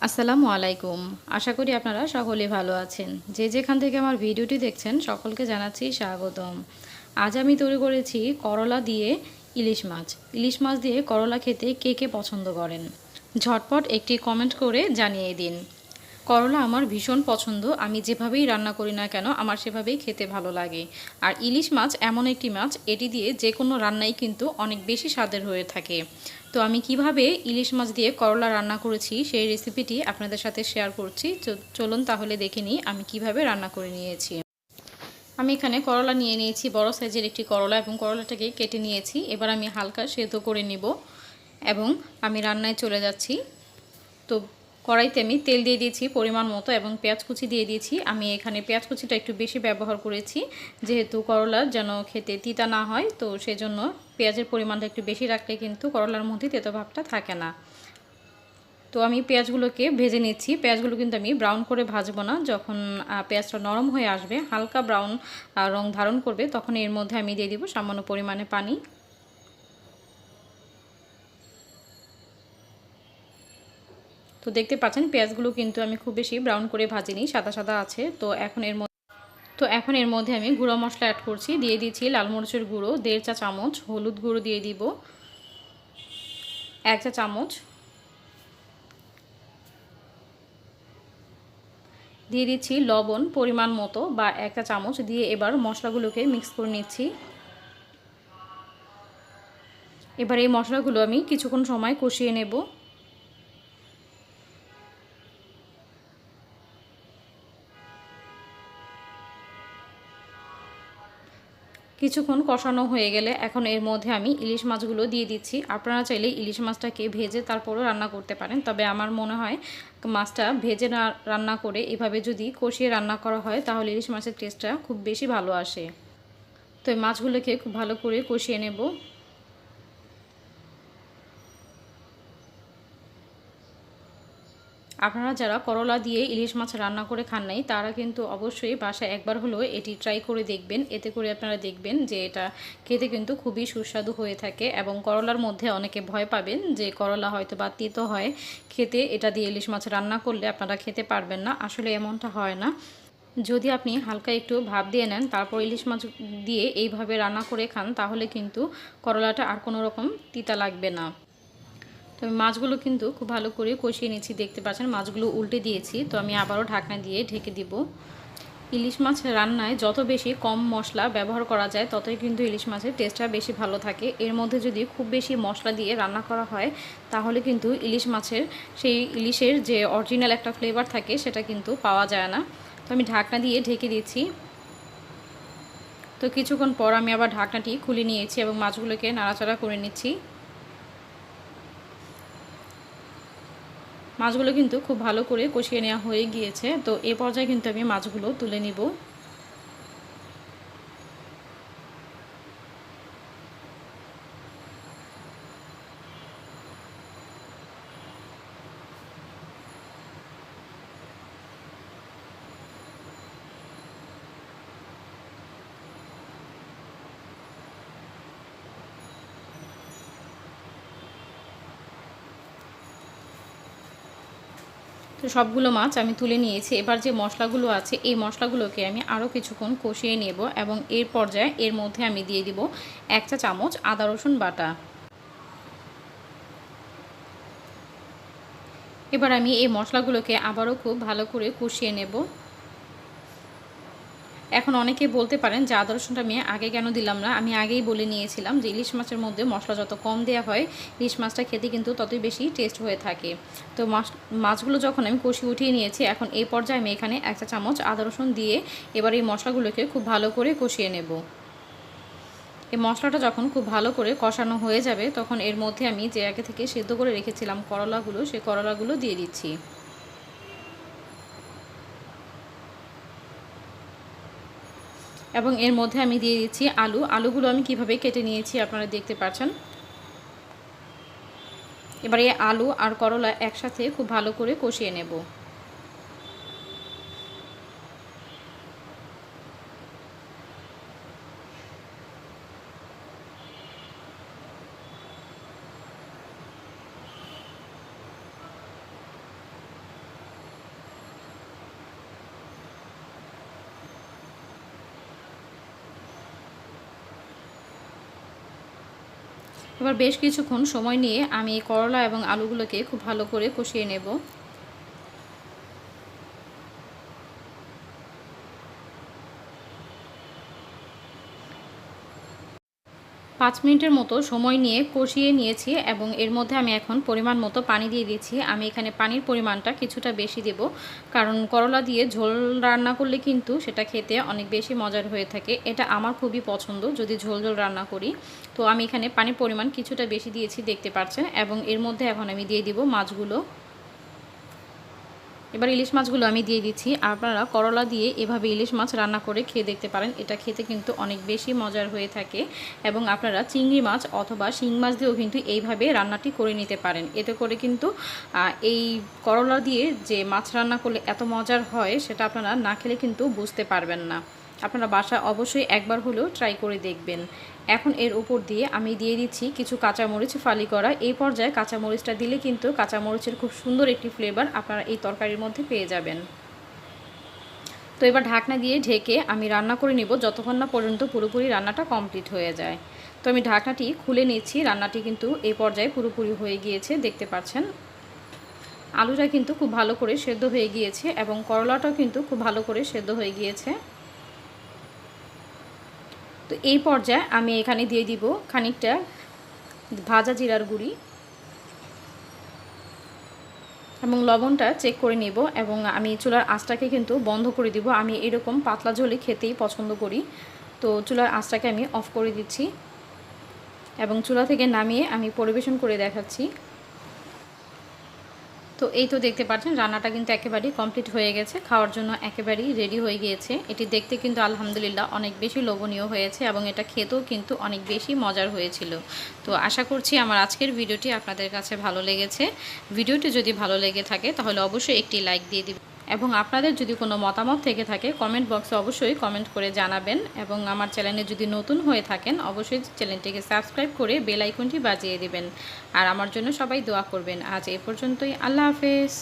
আসসালামু আলাইকুম। আশা করি আপনারা সকলেই ভালো আছেন। যে যেখান থেকে আমার ভিডিওটি দেখছেন সকলকে জানাচ্ছি স্বাগতম। আজ আমি তৈরি করেছি করলা দিয়ে ইলিশ মাছ। ইলিশ মাছ দিয়ে করলা খেতে কে কে পছন্দ করেন? ঝটপট একটি কমেন্ট করে জানিয়ে দিন। করলা আমার ভীষণ পছন্দ। আমি যেভাবেই রান্না করি না কেন আমার সেভাবেই খেতে ভালো লাগে। আর ইলিশ মাছ এমন একটি মাছ, এটি দিয়ে যে কোনো রান্নাই কিন্তু অনেক বেশি স্বাদের হয়ে থাকে। তো আমি কিভাবে ইলিশ মাছ দিয়ে করলা রান্না করেছি সেই রেসিপিটি আপনাদের সাথে শেয়ার করছি। চলুন তাহলে দেখে নিই আমি কিভাবে রান্না করে নিয়েছি। আমি এখানে করলা নিয়ে নিয়েছি, বড় সাইজের একটি করলা, এবং করলাটাকে কেটে নিয়েছি। এবার আমি হালকা সেদ্ধ করে নিব এবং আমি রান্নায় চলে যাচ্ছি। তো কড়াইতে আমি তেল দিয়ে দিয়েছি পরিমাণ মতো এবং পেঁয়াজ কুচি দিয়ে দিয়েছি। আমি এখানে পেঁয়াজ কুচিটা একটু বেশি ব্যবহার করেছি, যেহেতু করলা যেন খেতে তিতা না হয়, তো সেজন্য পেঁয়াজের পরিমাণটা একটু বেশি রাখলে কিন্তু করলার মধ্যে তেতো ভাবটা থাকে না। তো আমি পেঁয়াজগুলোকে ভেজে নিচ্ছি। পেঁয়াজগুলো কিন্তু আমি ব্রাউন করে ভাজবো না। যখন পেঁয়াজটা নরম হয়ে আসবে, হালকা ব্রাউন রং ধারণ করবে, তখন এর মধ্যে আমি দিয়ে দিব সামান্য পরিমাণে পানি। তো দেখতে পাচ্ছেন পেঁয়াজগুলো কিন্তু আমি খুব বেশি ব্রাউন করে ভাজিনি, সাদা সাদা আছে। এখন এর মধ্যে আমি গুঁড়ো মশলা অ্যাড করছি। দিয়ে দিচ্ছি লাল মরিচের গুঁড়ো 1.5 চা চামচ, হলুদ গুঁড়ো দিয়ে দিব 1 চা চামচ, দিয়ে দিচ্ছি লবণ পরিমাণ মতো বা 1 চা চামচ, দিয়ে এবার মশলাগুলোকে মিক্স করে নিচ্ছি। এবার এই মশলাগুলো আমি কিছুক্ষণ সময় কষিয়ে নেব। কিছুক্ষণ কষানো হয়ে গেলে এখন এর মধ্যে আমি ইলিশ মাছগুলো দিয়ে দিচ্ছি। আপনারা চাইলে ইলিশ মাছটাকে ভেজে তারপরও রান্না করতে পারেন, তবে আমার মনে হয় মাছটা ভেজে না রান্না করে এভাবে যদি কষিয়ে রান্না করা হয় তাহলে ইলিশ মাছের টেস্টটা খুব বেশি ভালো আসে। তো এই মাছগুলোকে খুব ভালো করে কষিয়ে নেব। আপনারা যারা করলা দিয়ে ইলিশ মাছ রান্না করে খান নাই, তারা কিন্তু অবশ্যই বাসায় একবার হলেও এটি ট্রাই করে দেখবেন। এতে করে আপনারা দেখবেন যে এটা খেতে কিন্তু খুবই সুস্বাদু হয়ে থাকে। এবং করলার মধ্যে অনেকে ভয় পাবেন যে করলা হয়তো বা তিতো হয় খেতে, এটা দিয়ে ইলিশ মাছ রান্না করলে আপনারা খেতে পারবেন না। আসলে এমনটা হয় না। যদি আপনি হালকা একটু ভাপ দিয়ে নেন, তারপর ইলিশ মাছ দিয়ে এইভাবে রান্না করে খান, তাহলে কিন্তু করলাটা আর কোনো রকম তিতা লাগবে না। তো আমি মাছগুলো কিন্তু খুব ভালো করে কষিয়ে নিচ্ছি। দেখতে পাচ্ছেন মাছগুলো উল্টে দিয়েছি। তো আমি আবারও ঢাকনা দিয়ে ঢেকে দিব। ইলিশ মাছ রান্নায় যত বেশি কম মশলা ব্যবহার করা যায়, ততই কিন্তু ইলিশ মাছের টেস্টটা বেশি ভালো থাকে। এর মধ্যে যদি খুব বেশি মশলা দিয়ে রান্না করা হয়, তাহলে কিন্তু ইলিশ মাছের সেই ইলিশের যে অরিজিনাল একটা ফ্লেভার থাকে সেটা কিন্তু পাওয়া যায় না। তো আমি ঢাকনা দিয়ে ঢেকে দিচ্ছি। তো কিছুক্ষণ পর আমি আবার ঢাকনাটি খুলে নিয়েছি এবং মাছগুলোকে নাড়াচাড়া করে নিচ্ছি। মাছগুলো কিন্তু খুব ভালো করে কষিয়ে নেওয়া হয়ে গিয়েছে। তো এই পর্যায়ে কিন্তু আমি মাছগুলো তুলে নিব। তো সবগুলো মাছ আমি তুলে নিয়েছি। এবার যে মশলাগুলো আছে এই মশলাগুলোকে আমি আরও কিছুক্ষণ কষিয়ে নেব এবং এর পর্যায়ে এর মধ্যে আমি দিয়ে দিব 1 চা চামচ আদা রসুন বাটা। এবার আমি এই মশলাগুলোকে আবারও খুব ভালো করে কষিয়ে নেব। এখন অনেকে বলতে পারেন যে আদা রসুনটা আমি আগে কেন দিলাম না। আমি আগেই বলে নিয়েছিলাম যে ইলিশ মাছের মধ্যে মশলা যত কম দেওয়া হয়, ইলিশ মাছটা খেতে কিন্তু ততই বেশি টেস্ট হয়ে থাকে। তো মাছগুলো যখন আমি কষিয়ে উঠিয়ে নিয়েছি, এখন এই পর্যায়ে আমি এখানে 1 চা চামচ আদা রসুন দিয়ে এবার এই মশলাগুলোকে খুব ভালো করে কষিয়ে নেব। এই মশলাটা যখন খুব ভালো করে কষানো হয়ে যাবে, তখন এর মধ্যে আমি যে আগে থেকে সেদ্ধ করে রেখেছিলাম করলাগুলো, সেই করলাগুলো দিয়ে দিচ্ছি। এবং এর মধ্যে আমি দিয়ে দিচ্ছি আলুগুলো আমি কিভাবে কেটে নিয়েছি আপনারা দেখতে পাচ্ছেন। এবার এই আলু আর করলা একসাথে খুব ভালো করে কষিয়ে নেব। এবার বেশ কিছুক্ষণ সময় নিয়ে আমি করলা এবং আলুগুলোকে খুব ভালো করে কষিয়ে নেব। 5 মিনিটের মতো সময় নিয়ে কষিয়ে নিয়েছি এবং এর মধ্যে আমি এখন পরিমাণ মতো পানি দিয়ে দিয়েছি। আমি এখানে পানির পরিমাণটা কিছুটা বেশি দেব, কারণ করলা দিয়ে ঝোল রান্না করলে কিন্তু সেটা খেতে অনেক বেশি মজার হয়ে থাকে। এটা আমার খুবই পছন্দ যদি ঝোল ঝোল রান্না করি। তো আমি এখানে পানির পরিমাণ কিছুটা বেশি দিয়েছি, দেখতে পাচ্ছেন। এবং এর মধ্যে এখন আমি দিয়ে দিব মাছগুলো। এবার ইলিশ মাছগুলো আমি দিয়ে দিচ্ছি। আপনারা করলা দিয়ে এভাবে ইলিশ মাছ রান্না করে খেয়ে দেখতে পারেন। এটা খেতে কিন্তু অনেক বেশি মজার হয়ে থাকে। এবং আপনারা চিংড়ি মাছ অথবা শিং মাছ দিয়েও কিন্তু এইভাবে রান্নাটি করে নিতে পারেন। এতে করে কিন্তু এই করলা দিয়ে যে মাছ রান্না করলে এত মজার হয় সেটা আপনারা না খেলে কিন্তু বুঝতে পারবেন না। আপনারা বাসায় অবশ্যই একবার হলেও ট্রাই করে দেখবেন। এখন এর উপর দিয়ে আমি দিয়ে দিচ্ছি কিছু কাঁচামরিচ ফালি করা। এই পর্যায়ে কাঁচামরিচটা দিলে কিন্তু কাঁচামরিচের খুব সুন্দর একটি ফ্লেভার আপনারা এই তরকারির মধ্যে পেয়ে যাবেন। তো এবার ঢাকনা দিয়ে ঢেকে আমি রান্না করে নিব যতক্ষণ না পর্যন্ত পুরোপুরি রান্নাটা কমপ্লিট হয়ে যায়। তো আমি ঢাকনাটি খুলে নিচ্ছি। রান্নাটি কিন্তু এই পর্যায়ে পুরোপুরি হয়ে গিয়েছে, দেখতে পাচ্ছেন। আলুটা কিন্তু খুব ভালো করে সেদ্ধ হয়ে গিয়েছে এবং করলাটাও কিন্তু খুব ভালো করে সেদ্ধ হয়ে গিয়েছে। তো এই পর্যায়ে আমি এখানে দিয়ে দিব খানিকটা ভাজা জিরার গুঁড়ি এবং লবণটা চেক করে নেব। এবং আমি চুলার আঁচটাকে কিন্তু বন্ধ করে দিব। আমি এরকম পাতলা ঝোলে খেতেই পছন্দ করি। তো চুলার আঁচটাকে আমি অফ করে দিচ্ছি এবং চুলা থেকে নামিয়ে আমি পরিবেশন করে দেখাচ্ছি। তো এই তো দেখতে পাচ্ছেন রান্নাটা কিন্তু একেবারেই কমপ্লিট হয়ে গেছে, খাওয়ার জন্য একেবারেই রেডি হয়ে গিয়েছে। এটি দেখতে কিন্তু আলহামদুলিল্লাহ অনেক বেশি লোভনীয় হয়েছে এবং এটা খেতেও কিন্তু অনেক বেশি মজার হয়েছিল। তো আশা করছি আমার আজকের ভিডিওটি আপনাদের কাছে ভালো লেগেছে। ভিডিওটি যদি ভালো লেগে থাকে তাহলে অবশ্যই একটি লাইক দিয়ে দিবেন এবং আপনাদের যদি কোনো মতামত থেকে থাকে কমেন্ট বক্সে অবশ্যই কমেন্ট করে জানাবেন। এবং আমার চ্যানেলে যদি নতুন হয়ে থাকেন অবশ্যই চ্যানেলটিকে সাবস্ক্রাইব করে বেল আইকনটি বাজিয়ে দিবেন। আর আমার জন্য সবাই দোয়া করবেন। আজ এ পর্যন্তই। আল্লাহ হাফেজ।